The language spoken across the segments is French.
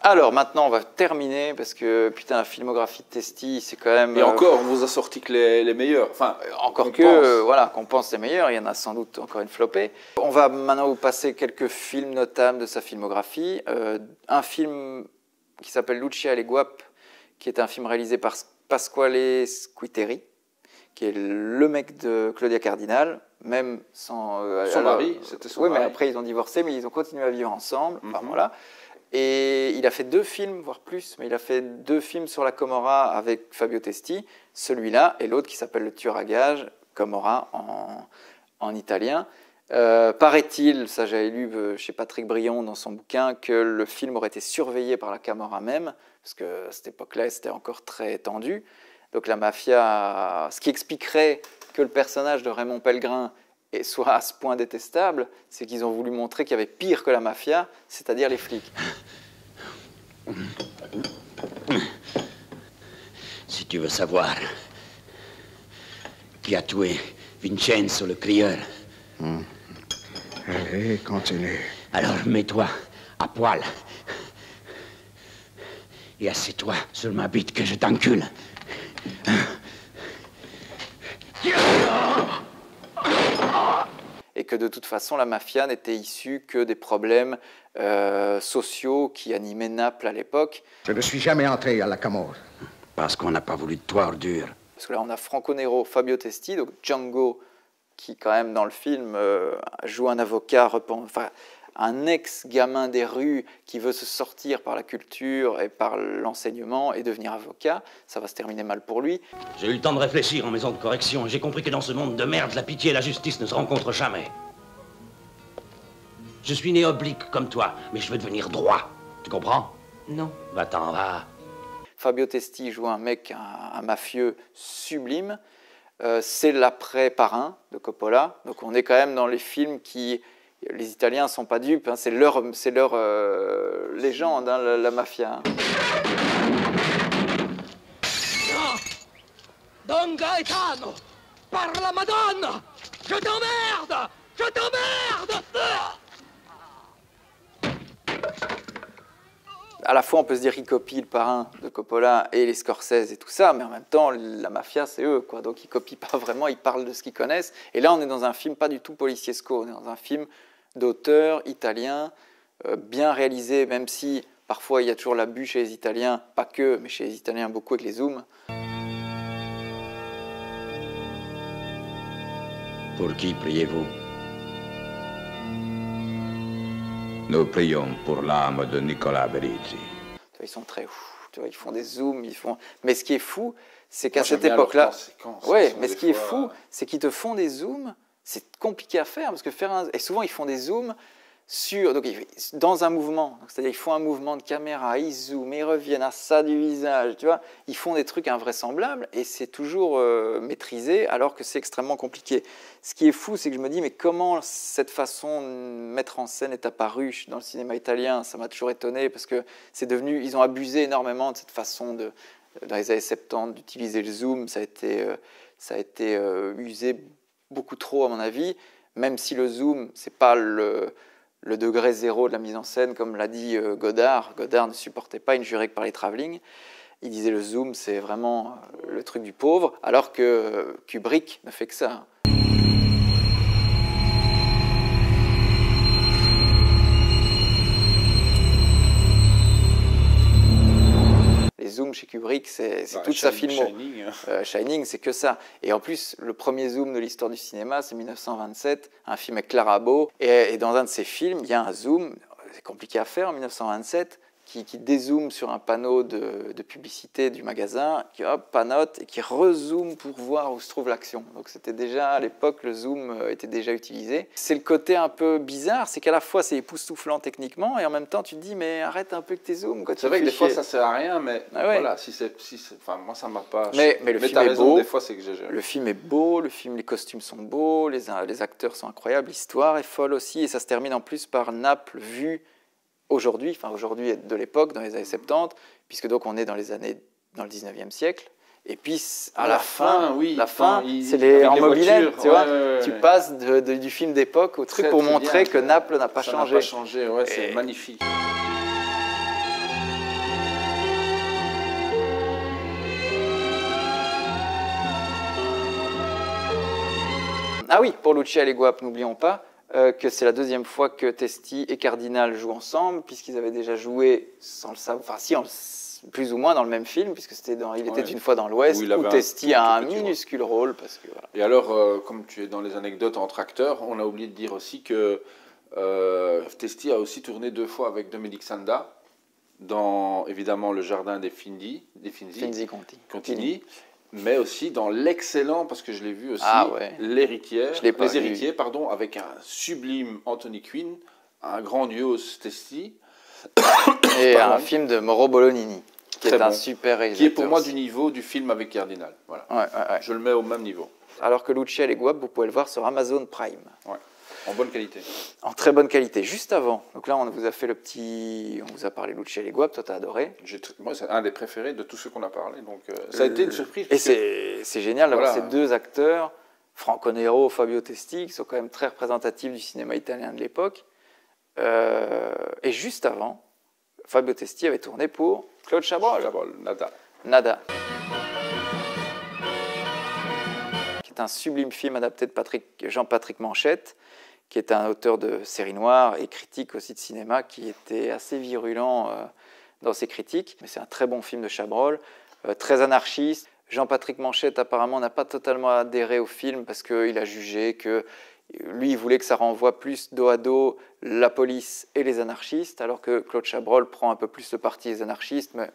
Alors maintenant, on va terminer parce que putain, la filmographie de Testi, c'est quand même. Et encore, on vous a sorti que les meilleurs. Enfin, encore que, voilà, qu'on pense les meilleurs. Il y en a sans doute encore une flopée. On va maintenant vous passer quelques films notables de sa filmographie. Un film qui s'appelle Lucia e le Guap, qui est un film réalisé par Pasquale Squiteri, qui est le mec de Claudia Cardinal, même sans... son mari, c'était son mari. Oui, mais après, ils ont divorcé, mais ils ont continué à vivre ensemble. Enfin, voilà. Et il a fait 2 films, voire plus, mais il a fait 2 films sur la Camorra avec Fabio Testi, celui-là et l'autre qui s'appelle Le tueur à gages, Camorra en italien. Paraît-il, ça j'avais lu chez Patrick Brion dans son bouquin, que le film aurait été surveillé par la Camorra même, parce que à cette époque-là, c'était encore très tendu. Donc la mafia, ce qui expliquerait que le personnage de Raymond Pellegrin soit à ce point détestable, c'est qu'ils ont voulu montrer qu'il y avait pire que la mafia, c'est-à-dire les flics. Si tu veux savoir qui a tué Vincenzo le crieur. Allez, continue. Alors mets-toi à poil et assieds-toi sur ma bite que je t'encule. Et que de toute façon, la mafia n'était issue que des problèmes sociaux qui animaient Naples à l'époque. Je ne suis jamais entré à la Camorra. Parce qu'on n'a pas voulu de toi, ordure. Parce que là, on a Franco Nero, Fabio Testi, donc Django, qui quand même dans le film joue un avocat, enfin, un ex-gamin des rues qui veut se sortir par la culture et par l'enseignement et devenir avocat. Ça va se terminer mal pour lui. J'ai eu le temps de réfléchir en maison de correction et j'ai compris que dans ce monde de merde, la pitié et la justice ne se rencontrent jamais. Je suis né oblique comme toi, mais je veux devenir droit. Tu comprends? Non. Va-t'en, va. Fabio Testi joue un mec, un mafieux sublime. C'est l'après-Parrain de Coppola. Donc on est quand même dans les films qui... Les Italiens ne sont pas dupes, hein, c'est leur légende, hein, la mafia. Don Gaetano, par la Madonna, je t'emmerde, je t'emmerde. À la fois, on peut se dire qu'ils copient le Parrain de Coppola et les Scorsese et tout ça, mais en même temps, la mafia, c'est eux, quoi. Donc ils ne copient pas vraiment, ils parlent de ce qu'ils connaissent. Et là, on est dans un film pas du tout policiesco, on est dans un film d'auteur italien, bien réalisé, même si parfois il y a toujours l'abus chez les Italiens, pas que, mais chez les Italiens beaucoup avec les zooms. Pour qui priez-vous? Nous prions pour l'âme de Nicolas Berizzi. Ils sont très tu vois, ils font des zooms, mais ce qui est fou, c'est qu'à cette époque-là, ouais, mais ce qui est fou, c'est qu'ils te font des zooms. C'est compliqué à faire parce que et souvent ils font des zooms dans un mouvement, c'est-à-dire ils font un mouvement de caméra, ils zooment, ils reviennent à ça du visage, tu vois, ils font des trucs invraisemblables et c'est toujours maîtrisé alors que c'est extrêmement compliqué. Ce qui est fou, c'est que je me dis mais comment cette façon de mettre en scène est apparue dans le cinéma italien? Ça m'a toujours étonné parce que c'est devenu, ils ont abusé énormément de cette façon dans les années 70 d'utiliser le zoom, ça a été usé beaucoup trop à mon avis, même si le zoom, c'est pas le degré zéro de la mise en scène, comme l'a dit Godard. Godard ne supportait pas une jurée que par les travelling. Il disait le zoom, c'est vraiment le truc du pauvre, alors que Kubrick ne fait que ça. Les zooms chez Kubrick, c'est toute sa filmo. Shining, c'est que ça. Et en plus, le premier zoom de l'histoire du cinéma, c'est 1927, un film avec Clara Bow. Et dans un de ces films, il y a un zoom, c'est compliqué à faire en 1927, qui dézoome sur un panneau de publicité du magasin, qui panote et qui rezoome pour voir où se trouve l'action. Donc c'était déjà, à l'époque, le zoom était déjà utilisé. C'est le côté un peu bizarre, c'est qu'à la fois c'est époustouflant techniquement, et en même temps tu te dis, mais arrête un peu que tes zooms. C'est vrai que des fois ça sert à rien, mais voilà, enfin, moi ça m'a pas... Mais le film est beau, des fois c'est exagéré. Le film est beau, les costumes sont beaux, les acteurs sont incroyables, l'histoire est folle aussi, et ça se termine en plus par Naples vu aujourd'hui de l'époque, dans les années 70, puisque donc on est dans le 19e siècle. Et puis à la fin, c'est en mobilette, tu vois. Tu passes du film d'époque au truc pour montrer que Naples n'a pas changé. Ça n'a pas changé, ouais, c'est magnifique. Ah oui, pour Lucia et les Guap, n'oublions pas que c'est la deuxième fois que Testi et Cardinal jouent ensemble, puisqu'ils avaient déjà joué sans le savoir, enfin si, plus ou moins dans le même film, puisque c'était dans Il était une fois dans l'Ouest, où Testi a un minuscule rôle. Parce que, voilà. Et alors, comme tu es dans les anecdotes entre acteurs, on a oublié de dire aussi que Testi a aussi tourné 2 fois avec Dominique Sanda, dans évidemment Le Jardin des Finzi Contini, mais aussi dans l'excellent, parce que je l'ai vu aussi, Les Héritiers, pardon, avec un sublime Anthony Quinn, un grandiose Testi. Et un film de Mauro Bolognini, qui est un super réalisateur. Qui est pour moi du niveau du film avec Cardinal. Voilà. Je le mets au même niveau. Alors que Lucia et les Guap, vous pouvez le voir sur Amazon Prime. Ouais. En bonne qualité. En très bonne qualité. Juste avant, donc là on vous a fait on vous a parlé de Lucia et les Guap, toi t'as adoré. Moi c'est un des préférés de tous ceux qu'on a parlé, donc ça a été une surprise. Et c'est génial d'avoir ces deux acteurs, Franco Nero, Fabio Testi, qui sont quand même très représentatifs du cinéma italien de l'époque. Et juste avant, Fabio Testi avait tourné pour Claude Chabrol. Nada. Qui est un sublime film adapté de Jean-Patrick Manchette, qui est un auteur de séries noires et critique aussi de cinéma, qui était assez virulent dans ses critiques. Mais c'est un très bon film de Chabrol, très anarchiste. Jean-Patrick Manchette apparemment n'a pas totalement adhéré au film parce qu'il a jugé que lui, il voulait que ça renvoie plus dos à dos la police et les anarchistes, alors que Claude Chabrol prend un peu plus le parti des anarchistes, mais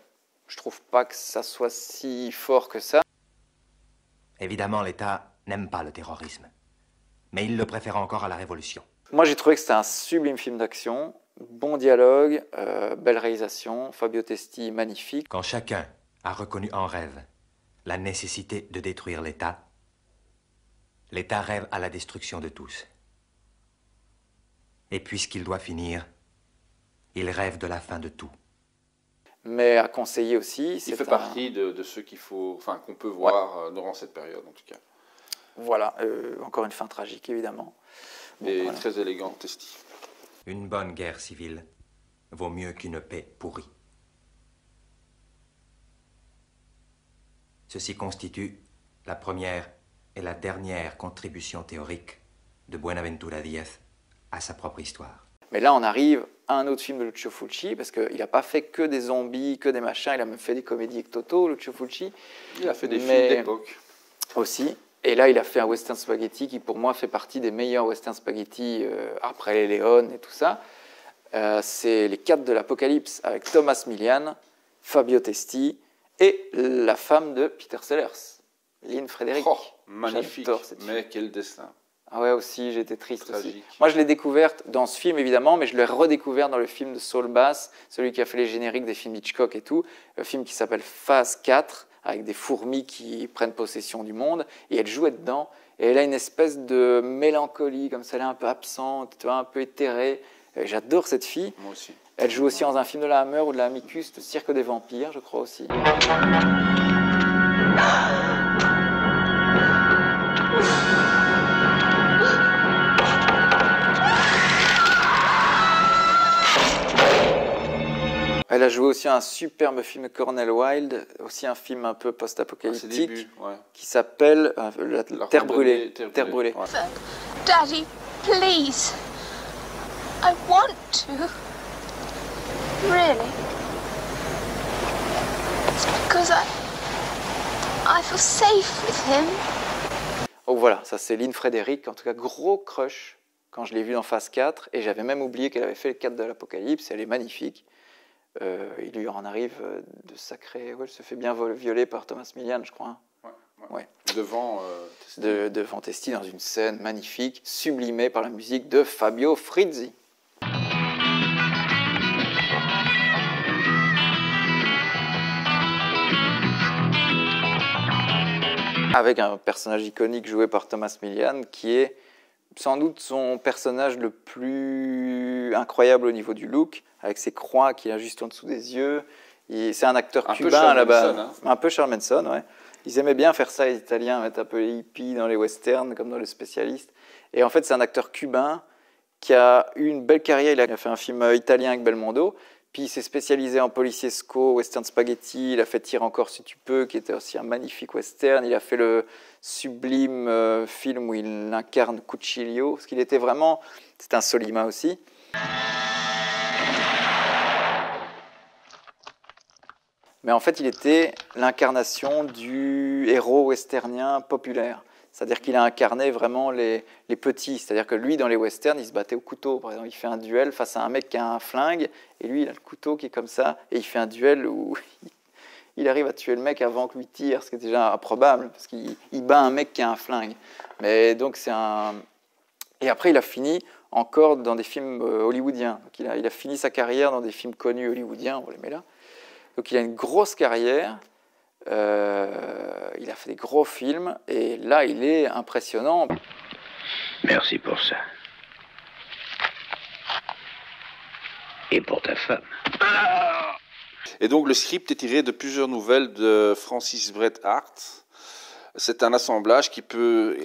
je ne trouve pas que ça soit si fort que ça. Évidemment, l'État n'aime pas le terrorisme, mais il le préfère encore à la Révolution. Moi, j'ai trouvé que c'était un sublime film d'action, bon dialogue, belle réalisation, Fabio Testi magnifique. Quand chacun a reconnu en rêve la nécessité de détruire l'État, l'État rêve à la destruction de tous. Et puisqu'il doit finir, il rêve de la fin de tout. Mais à conseiller aussi. Il fait partie de ceux qu'on peut voir durant cette période, en tout cas. Voilà, encore une fin tragique, évidemment. Et très élégante, Testi. Une bonne guerre civile vaut mieux qu'une paix pourrie. Ceci constitue la première et la dernière contribution théorique de Buenaventura Díaz à sa propre histoire. Mais là, on arrive à un autre film de Lucio Fulci, parce qu'il n'a pas fait que des zombies, que des machins, il a même fait des comédies avec Toto, Lucio Fulci. Il a fait des films d'époque. Aussi. Et là, il a fait un western spaghetti qui, pour moi, fait partie des meilleurs western spaghetti après les Léon et tout ça. C'est Les 4 de l'Apocalypse avec Thomas Milian, Fabio Testi et la femme de Peter Sellers, Lynn Frederick. Oh, magnifique, mais quel destin. Ah ouais, aussi, j'étais triste aussi. Moi, je l'ai découverte dans ce film, évidemment, mais je l'ai redécouvert dans le film de Saul Bass, celui qui a fait les génériques des films Hitchcock et tout, le film qui s'appelle Phase 4, avec des fourmis qui prennent possession du monde, et elle jouait dedans, et elle a une espèce de mélancolie, comme ça, elle est un peu absente, tu vois, un peu éthérée. J'adore cette fille. Moi aussi. Elle joue aussi dans un film de la Hammer ou de la Amicus, le Cirque des Vampires, je crois aussi. Elle a joué aussi un superbe film Cornel Wilde, aussi un film un peu post-apocalyptique, qui s'appelle Terre brûlée. Terre brûlée. Ouais. Daddy, please. I want to. Really. It's because I feel safe with him. Donc voilà, ça c'est Lynn Frederick, en tout cas gros crush quand je l'ai vue dans Phase 4, et j'avais même oublié qu'elle avait fait le 4 de l'Apocalypse, elle est magnifique. Il lui en arrive de sacré... Ouais, elle se fait bien violer par Thomas Milian, je crois. Hein. Ouais. Devant Testi. Devant Testi, dans une scène magnifique, sublimée par la musique de Fabio Frizzi. Avec un personnage iconique joué par Thomas Milian, qui est sans doute son personnage le plus incroyable au niveau du look, avec ses croix qu'il a juste en dessous des yeux. C'est un acteur cubain là-bas. Hein. Un peu Charles Manson, ouais. Ils aimaient bien faire ça, les Italiens, mettre un peu les hippies dans les westerns, comme dans Le Spécialiste. Et en fait, c'est un acteur cubain qui a eu une belle carrière. Il a fait un film italien avec Belmondo. Puis il s'est spécialisé en policiesco, western spaghetti, il a fait Tire encore si tu peux, qui était aussi un magnifique western. Il a fait le sublime film où il incarne Cuchillo, parce qu'il était vraiment... C'est un Solima aussi. Mais en fait, il était l'incarnation du héros westernien populaire. C'est-à-dire qu'il a incarné vraiment les petits. C'est-à-dire que lui, dans les westerns, il se battait au couteau. Par exemple, il fait un duel face à un mec qui a un flingue, et lui, il a le couteau qui est comme ça, et il fait un duel où il arrive à tuer le mec avant que lui tire, ce qui est déjà improbable, parce qu'il bat un mec qui a un flingue. Mais donc, c'est un... Et après, il a fini encore dans des films hollywoodiens. Donc, il a fini sa carrière dans des films connus hollywoodiens, on les met là. Donc, il a une grosse carrière. Il a fait des gros films et là il est impressionnant. Merci pour ça. Et pour ta femme. Et donc le script est tiré de plusieurs nouvelles de Francis Bret Hart. C'est un assemblage qui peut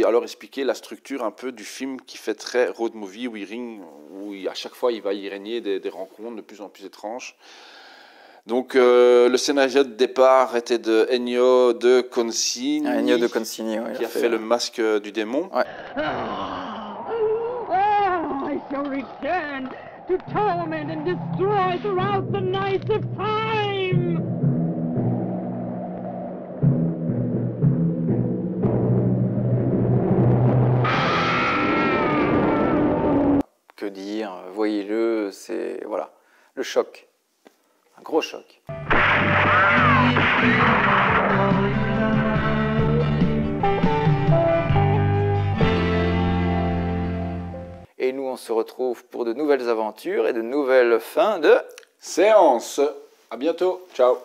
alors expliquer la structure un peu du film qui fait très road movie, où à chaque fois il va y régner des rencontres de plus en plus étranges. Donc le scénario de départ était de Ennio de Concini, ouais, qui a fait le masque du démon. Ouais. I shall return to torment and destroy throughout the night of time. Que dire, voyez-le, c'est voilà, le choc. Un gros choc. Et nous, on se retrouve pour de nouvelles aventures et de nouvelles fins de séance. À bientôt. Ciao.